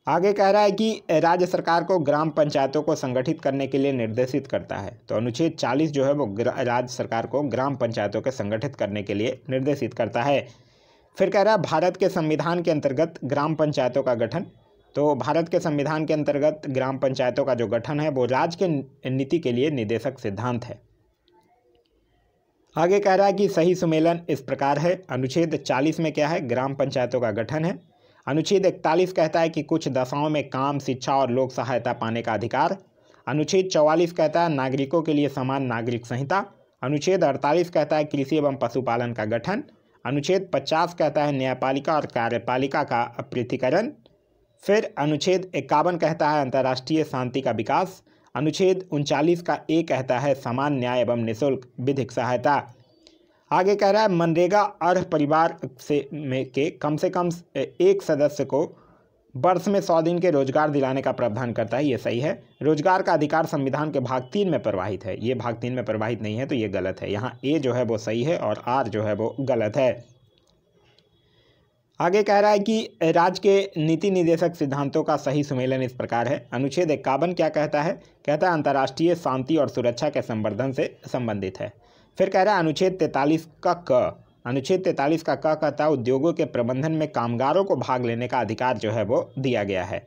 आगे कह रहा है कि राज्य सरकार को ग्राम पंचायतों को संगठित करने के लिए निर्देशित करता है, तो अनुच्छेद 40 जो है वो राज्य सरकार को ग्राम पंचायतों के संगठित करने के लिए निर्देशित करता है। फिर कह रहा है भारत के संविधान के अंतर्गत ग्राम पंचायतों का गठन, तो भारत के संविधान के अंतर्गत ग्राम पंचायतों का जो गठन है वो राज्य के नीति के लिए निर्देशक सिद्धांत है। आगे कह रहा है कि सही सुमेलन इस प्रकार है। अनुच्छेद 40 में क्या है, ग्राम पंचायतों का गठन है। अनुच्छेद 41 कहता है कि कुछ दशाओं में काम, शिक्षा और लोक सहायता पाने का अधिकार। अनुच्छेद 44 कहता है नागरिकों के लिए समान नागरिक संहिता। अनुच्छेद 48 कहता है कृषि एवं पशुपालन का गठन। अनुच्छेद 50 कहता है न्यायपालिका और कार्यपालिका का पृथकीकरण। फिर अनुच्छेद 51 कहता है अंतर्राष्ट्रीय शांति का विकास। अनुच्छेद 39 का ए कहता है समान न्याय एवं निःशुल्क विधिक सहायता। आगे कह रहा है मनरेगा अर्ह परिवार के कम से कम एक सदस्य को वर्ष में 100 दिन के रोजगार दिलाने का प्रावधान करता है, ये सही है। रोजगार का अधिकार संविधान के भाग 3 में प्रवाहित है, ये भाग 3 में प्रवाहित नहीं है, तो ये गलत है। यहाँ ए जो है वो सही है और आर जो है वो गलत है। आगे कह रहा है कि राज्य के नीति निर्देशक सिद्धांतों का सही सुमेलन इस प्रकार है। अनुच्छेद 51 क्या कहता है, कहता है अंतर्राष्ट्रीय शांति और सुरक्षा के संवर्धन से संबंधित है। फिर कह रहा है अनुच्छेद 43 का क, अनुच्छेद 43 का क कहता है उद्योगों के प्रबंधन में कामगारों को भाग लेने का अधिकार जो है वो दिया गया है।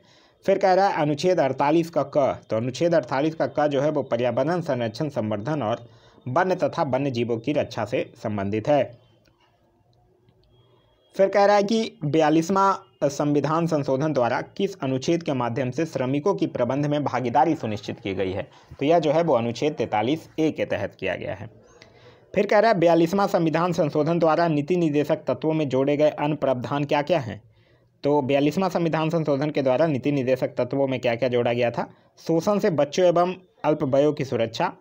फिर कह रहा है अनुच्छेद 48 का क, तो अनुच्छेद 48 का क जो है वो पर्यावरण संरक्षण, संवर्धन और वन्य तथा वन्य जीवों की रक्षा से संबंधित है। फिर कह रहा है कि 42वां संविधान संशोधन द्वारा किस अनुच्छेद के माध्यम से श्रमिकों की प्रबंध में भागीदारी सुनिश्चित की गई है, तो यह जो है वो अनुच्छेद 43A के तहत किया गया है। फिर कह रहा है 42वां संविधान संशोधन द्वारा नीति निर्देशक तत्वों में जोड़े गए अन्य प्रावधान क्या क्या हैं, तो 42वां संविधान संशोधन के द्वारा नीति निर्देशक तत्वों में क्या क्या जोड़ा गया था। शोषण से बच्चों एवं अल्पवयों की सुरक्षा।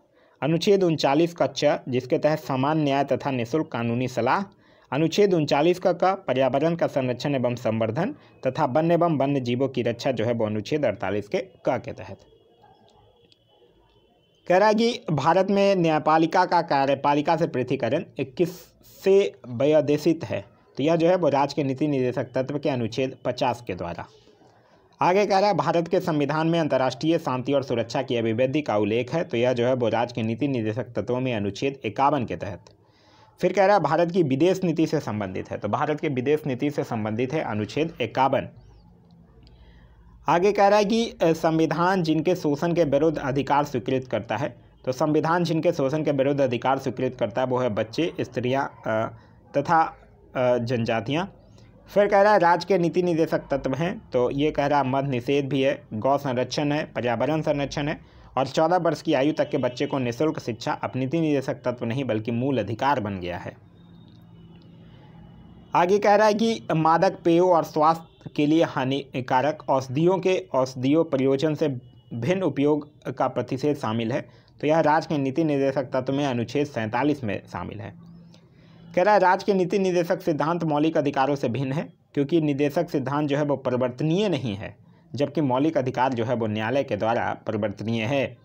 अनुच्छेद 39 का च, जिसके तहत समान न्याय तथा निःशुल्क कानूनी सलाह। अनुच्छेद 39 का क, पर्यावरण का संरक्षण एवं संवर्धन तथा वन्य एवं वन्य जीवों की रक्षा जो है वो अनुच्छेद 48 के क के तहत। कह रहा है कि भारत में न्यायपालिका का कार्यपालिका से पृथकीकरण किससे व्यादेशित है, तो यह जो है वो राज्य के नीति निर्देशक तत्व के अनुच्छेद 50 के द्वारा। आगे कह रहा है भारत के संविधान में अंतर्राष्ट्रीय शांति और सुरक्षा की अभिवृद्धि का उल्लेख है, तो यह जो है वो राज्य के नीति निर्देशक तत्वों में अनुच्छेद 51 के तहत। फिर कह रहा है भारत की विदेश नीति से संबंधित है, तो भारत के विदेश नीति से संबंधित है अनुच्छेद 51। आगे कह रहा है कि संविधान जिनके शोषण के विरुद्ध अधिकार स्वीकृत करता है, तो संविधान जिनके शोषण के विरुद्ध अधिकार स्वीकृत करता है वो है बच्चे, स्त्रियां तथा जनजातियां। फिर कह रहा है राज्य के नीति निर्देशक तत्व हैं, तो ये कह रहा है मद्य निषेध भी है, गौ संरक्षण है, पर्यावरण संरक्षण है और 14 वर्ष की आयु तक के बच्चे को निःशुल्क शिक्षा अब नीति निर्देशक तत्व नहीं बल्कि मूल अधिकार बन गया है। आगे कह रहा है कि मादक पेयों और स्वास्थ्य के लिए हानिकारक औषधियों प्रयोजन से भिन्न उपयोग का प्रतिषेध शामिल है। तो यह राज्य के नीति निर्देशक तत्व में अनुच्छेद 47 में शामिल है। कह रहा है राज्य के नीति निर्देशक सिद्धांत मौलिक अधिकारों से भिन्न है, क्योंकि निर्देशक सिद्धांत जो है वो परिवर्तनीय नहीं है, जबकि मौलिक अधिकार जो है वो न्यायालय के द्वारा परिवर्तनीय है।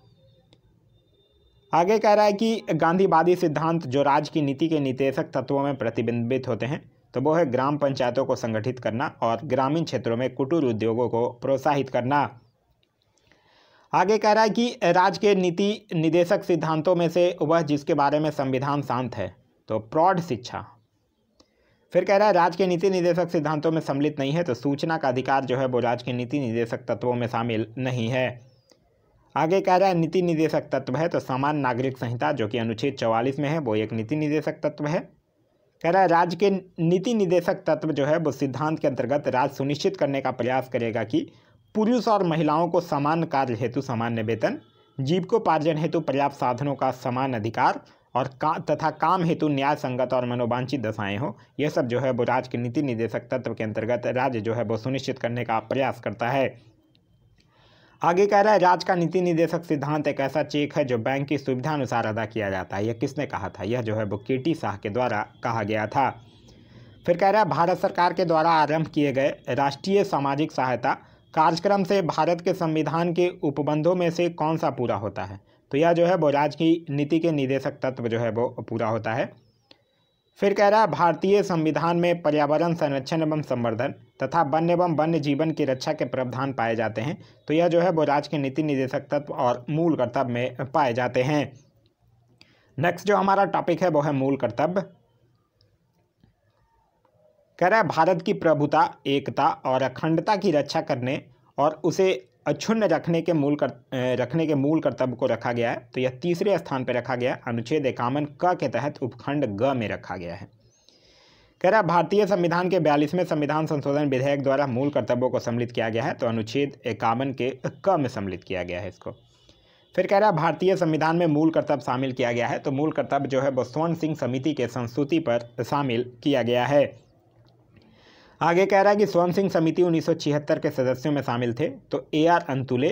आगे कह रहा है कि गांधीवादी सिद्धांत जो राज्य की नीति के निर्देशक तत्वों में प्रतिबिंबित होते हैं, तो वो है ग्राम पंचायतों को संगठित करना और ग्रामीण क्षेत्रों में कुटीर उद्योगों को प्रोत्साहित करना। आगे कह रहा है कि राज्य के नीति निर्देशक सिद्धांतों में से वह जिसके बारे में संविधान शांत है, तो प्रौढ़ शिक्षा। फिर कह रहा है राज्य के नीति निर्देशक सिद्धांतों में सम्मिलित नहीं है, तो सूचना का अधिकार जो है वो राज्य के नीति निर्देशक तत्वों में शामिल नहीं है। आगे कह रहा है नीति निर्देशक तत्व है, तो सामान्य नागरिक संहिता जो कि अनुच्छेद 44 में है वो एक नीति निर्देशक तत्व है। कह रहा है राज्य के नीति निर्देशक तत्व जो है वो सिद्धांत के अंतर्गत राज्य सुनिश्चित करने का प्रयास करेगा कि पुरुष और महिलाओं को समान कार्य हेतु सामान्य वेतन, जीविकोपार्जन हेतु पर्याप्त साधनों का समान अधिकार और तथा काम हेतु न्याय संगत और मनोवांछित दशाएं हो। यह सब जो है वो राज्य के नीति निर्देशक तत्व के अंतर्गत राज्य जो है वो सुनिश्चित करने का प्रयास करता है। आगे कह रहा है राज्य का नीति निर्देशक सिद्धांत एक ऐसा चेक है जो बैंक की सुविधा अनुसार अदा किया जाता है। यह किसने कहा था? यह जो है वो केटी शाह के द्वारा कहा गया था। फिर कह रहा है भारत सरकार के द्वारा आरंभ किए गए राष्ट्रीय सामाजिक सहायता कार्यक्रम से भारत के संविधान के उपबंधों में से कौन सा पूरा होता है? तो यह जो है वो राज्य की नीति के निर्देशक तत्व जो है वो पूरा होता है। फिर कह रहा है भारतीय संविधान में पर्यावरण संरक्षण एवं संवर्धन तथा वन्य एवं वन्य जीवन की रक्षा के प्रावधान पाए जाते हैं। तो यह जो है वो राज्य के नीति निर्देशक तत्व और मूल कर्तव्य में पाए जाते हैं। नेक्स्ट जो हमारा टॉपिक है वो है मूल कर्तव्य। कह रहा है भारत की प्रभुता, एकता और अखंडता की रक्षा करने और उसे अक्षुण्ण रखने के मूल कर्तव्य को रखा गया है। तो यह तीसरे स्थान पर रखा गया, अनुच्छेद 51 क के तहत उपखंड ग में रखा गया है। कह रहा भारतीय संविधान के 42वें संविधान संशोधन विधेयक द्वारा मूल कर्तव्यों को सम्मिलित किया गया है। तो अनुच्छेद 51 के क में सम्मिलित किया गया है इसको। फिर कह रहा भारतीय संविधान में मूल कर्तव्य शामिल किया गया है। तो मूल कर्तव्य जो है वो स्वर्ण सिंह समिति के संस्तुति पर शामिल किया गया है। आगे कह रहा है कि स्वर्ण सिंह समिति 1976 के सदस्यों में शामिल थे। तो AR अंतुले,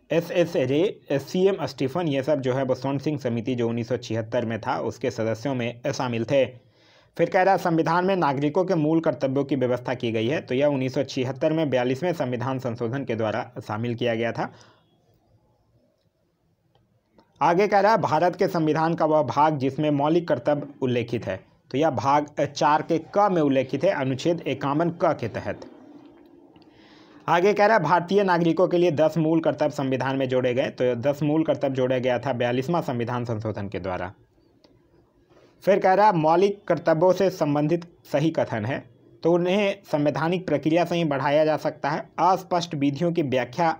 SS रे, CM स्टीफन, ये सब जो है वो स्वर्ण सिंह समिति जो 1976 में था उसके सदस्यों में शामिल थे। फिर कह रहा है संविधान में नागरिकों के मूल कर्तव्यों की व्यवस्था की गई है। तो यह 1976 में 42वें संविधान संशोधन के द्वारा शामिल किया गया था। आगे कह रहा है भारत के संविधान का वह भाग जिसमें मौलिक कर्तव्य उल्लेखित है। तो यह भाग 4 के क में उल्लेखित है, अनुच्छेद 51 क के तहत। आगे कह रहा है भारतीय नागरिकों के लिए 10 मूल कर्तव्य संविधान में जोड़े गए। तो 10 मूल कर्तव्य जोड़ा गया था 42वां संविधान संशोधन के द्वारा। फिर कह रहा है मौलिक कर्तव्यों से संबंधित सही कथन है, तो उन्हें संवैधानिक प्रक्रिया से ही बढ़ाया जा सकता है। अस्पष्ट विधियों की व्याख्या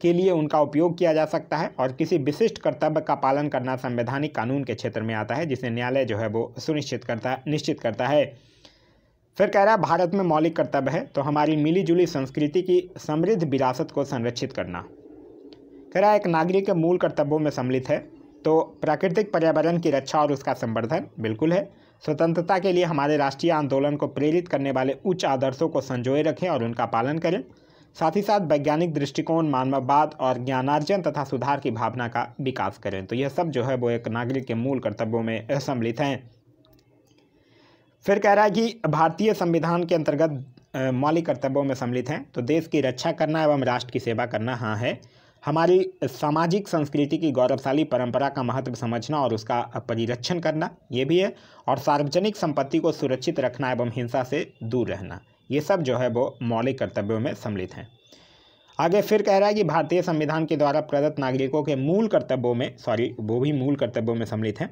के लिए उनका उपयोग किया जा सकता है और किसी विशिष्ट कर्तव्य का पालन करना संवैधानिक कानून के क्षेत्र में आता है, जिसे न्यायालय जो है वो निश्चित करता है। फिर कह रहा है भारत में मौलिक कर्तव्य है तो हमारी मिलीजुली संस्कृति की समृद्ध विरासत को संरक्षित करना। कह रहा है एक नागरिक के मूल कर्तव्यों में सम्मिलित है तो प्राकृतिक पर्यावरण की रक्षा और उसका संवर्धन बिल्कुल है। स्वतंत्रता के लिए हमारे राष्ट्रीय आंदोलन को प्रेरित करने वाले उच्च आदर्शों को संजोए रखें और उनका पालन करें। साथ ही साथ वैज्ञानिक दृष्टिकोण, मानववाद और ज्ञानार्जन तथा सुधार की भावना का विकास करें। तो यह सब जो है वो एक नागरिक के मूल कर्तव्यों में सम्मिलित हैं। फिर कह रहा है कि भारतीय संविधान के अंतर्गत मौलिक कर्तव्यों में सम्मिलित हैं तो देश की रक्षा करना एवं राष्ट्र की सेवा करना हाँ है। हमारी सामाजिक संस्कृति की गौरवशाली परंपरा का महत्व समझना और उसका परिरक्षण करना ये भी है। और सार्वजनिक संपत्ति को सुरक्षित रखना एवं हिंसा से दूर रहना, ये सब जो है वो मौलिक कर्तव्यों में सम्मिलित हैं। आगे फिर कह रहा है कि भारतीय संविधान के द्वारा प्रदत्त नागरिकों के मूल कर्तव्यों में वो भी मूल कर्तव्यों में सम्मिलित हैं।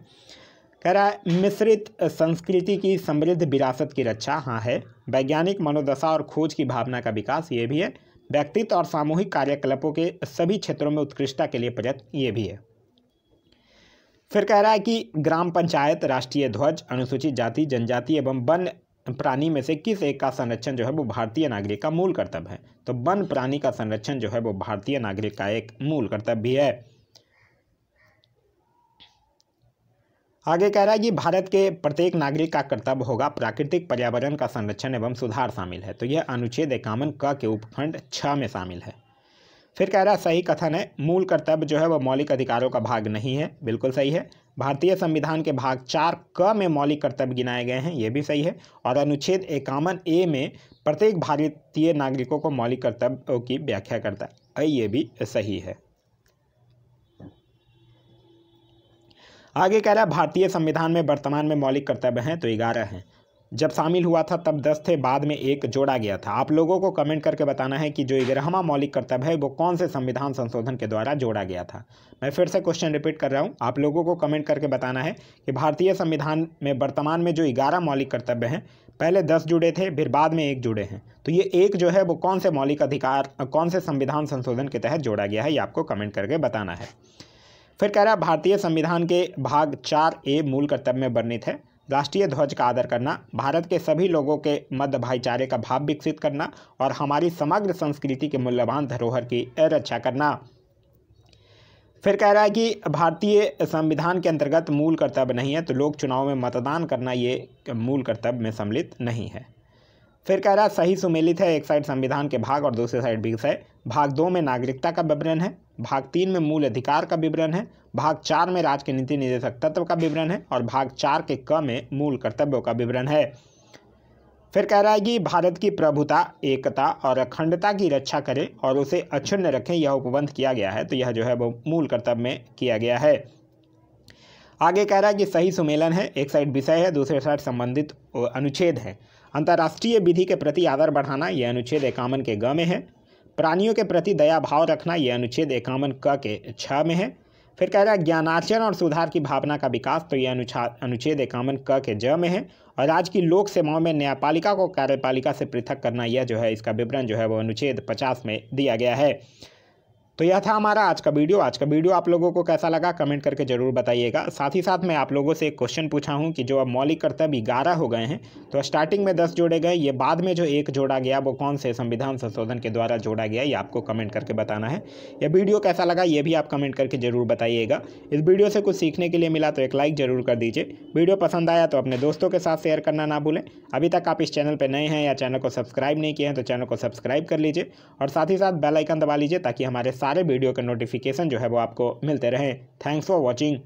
कह रहा है मिश्रित संस्कृति की समृद्ध विरासत की रक्षा हाँ है। वैज्ञानिक मनोदशा और खोज की भावना का विकास ये भी है। व्यक्तित्व और सामूहिक कार्यकलापों के सभी क्षेत्रों में उत्कृष्टता के लिए प्रयत्न ये भी है। फिर कह रहा है कि ग्राम पंचायत, राष्ट्रीय ध्वज, अनुसूचित जाति जनजाति एवं वन्य प्राणी में से किस एक का संरक्षण जो है वो भारतीय नागरिक का मूल कर्तव्य है। तो वन्य प्राणी का संरक्षण जो है वो भारतीय नागरिक का एक मूल कर्तव्य भी है। आगे कह रहा है कि भारत के प्रत्येक नागरिक का कर्तव्य होगा प्राकृतिक पर्यावरण का संरक्षण एवं सुधार शामिल है। तो यह अनुच्छेद 51 क के उपखंड 6 में शामिल है। फिर कह रहा है सही कथन है, मूल कर्तव्य जो है वह मौलिक अधिकारों का भाग नहीं है। बिल्कुल सही है। भारतीय संविधान के भाग 4 क में मौलिक कर्तव्य गिनाए गए हैं, ये भी सही है। और अनुच्छेद 51 ए में प्रत्येक भारतीय नागरिकों को मौलिक कर्तव्यों की व्याख्या करता है, ये भी सही है। आगे कह रहा है भारतीय संविधान में वर्तमान में मौलिक कर्तव्य हैं तो 11 हैं। जब शामिल हुआ था तब 10 थे, बाद में एक जोड़ा गया था। आप लोगों को कमेंट करके बताना है कि जो 11वां मौलिक कर्तव्य है वो कौन से संविधान संशोधन के द्वारा जोड़ा गया था। मैं फिर से क्वेश्चन रिपीट कर रहा हूँ, आप लोगों को कमेंट करके बताना है कि भारतीय संविधान में वर्तमान में जो 11 मौलिक कर्तव्य हैं, पहले 10 जुड़े थे, फिर बाद में एक जुड़े हैं, तो ये एक जो है वो कौन से मौलिक अधिकार, कौन से संविधान संशोधन के तहत जोड़ा गया है, ये आपको कमेंट करके बताना है। फिर कह रहा है भारतीय संविधान के भाग 4A मूल कर्तव्य में वर्णित है राष्ट्रीय ध्वज का आदर करना, भारत के सभी लोगों के मध्य भाईचारे का भाव विकसित करना और हमारी समग्र संस्कृति के मूल्यवान धरोहर की रक्षा करना। फिर कह रहा है कि भारतीय संविधान के अंतर्गत मूल कर्तव्य नहीं है, तो लोक चुनाव में मतदान करना ये मूल कर्तव्य में सम्मिलित नहीं है। फिर कह रहा है सही सुमेलित है, एक साइड संविधान के भाग और दूसरी साइड विषय। भाग 2 में नागरिकता का विवरण है, भाग 3 में मूल अधिकार का विवरण है, भाग 4 में राज्य के नीति निर्देशक तत्व का विवरण है और भाग 4 के क में मूल कर्तव्यों का विवरण है। फिर कह रहा है कि भारत की प्रभुता, एकता और अखंडता की रक्षा करें और उसे अक्षुण्ण रखें, यह उपबंध किया गया है, तो यह जो है वो मूल कर्तव्य में किया गया है। आगे कह रहा है कि सही सुमेलन है, एक साइड विषय है, दूसरे साइड संबंधित अनुच्छेद है। अंतर्राष्ट्रीय विधि के प्रति आदर बढ़ाना, यह अनुच्छेद 51 के ग में है। प्राणियों के प्रति दया भाव रखना, यह अनुच्छेद 51 क के 6 में है। फिर कह रहा है ज्ञानार्जन और सुधार की भावना का विकास, तो यह अनुच्छेद 51 क के ज में है। और राज्य की लोक सेवाओं में न्यायपालिका को कार्यपालिका से पृथक करना, यह जो है इसका विवरण जो है वो अनुच्छेद 50 में दिया गया है। तो यह था हमारा आज का वीडियो। आज का वीडियो आप लोगों को कैसा लगा कमेंट करके ज़रूर बताइएगा। साथ ही साथ मैं आप लोगों से एक क्वेश्चन पूछा हूं कि जो अब मौलिक कर्तव्य 11 हो गए हैं, तो स्टार्टिंग में 10 जोड़े गए, ये बाद में जो एक जोड़ा गया वो कौन से संविधान संशोधन के द्वारा जोड़ा गया, ये आपको कमेंट करके बताना है। यह वीडियो कैसा लगा ये भी आप कमेंट करके ज़रूर बताइएगा। इस वीडियो से कुछ सीखने के लिए मिला तो एक लाइक ज़रूर कर दीजिए। वीडियो पसंद आया तो अपने दोस्तों के साथ शेयर करना ना भूलें। अभी तक आप इस चैनल पर नए हैं या चैनल को सब्सक्राइब नहीं किए हैं तो चैनल को सब्सक्राइब कर लीजिए और साथ ही साथ बेल आइकन दबा लीजिए ताकि हमारे सारे वीडियो के नोटिफिकेशन जो है वो आपको मिलते रहें। Thanks for watching.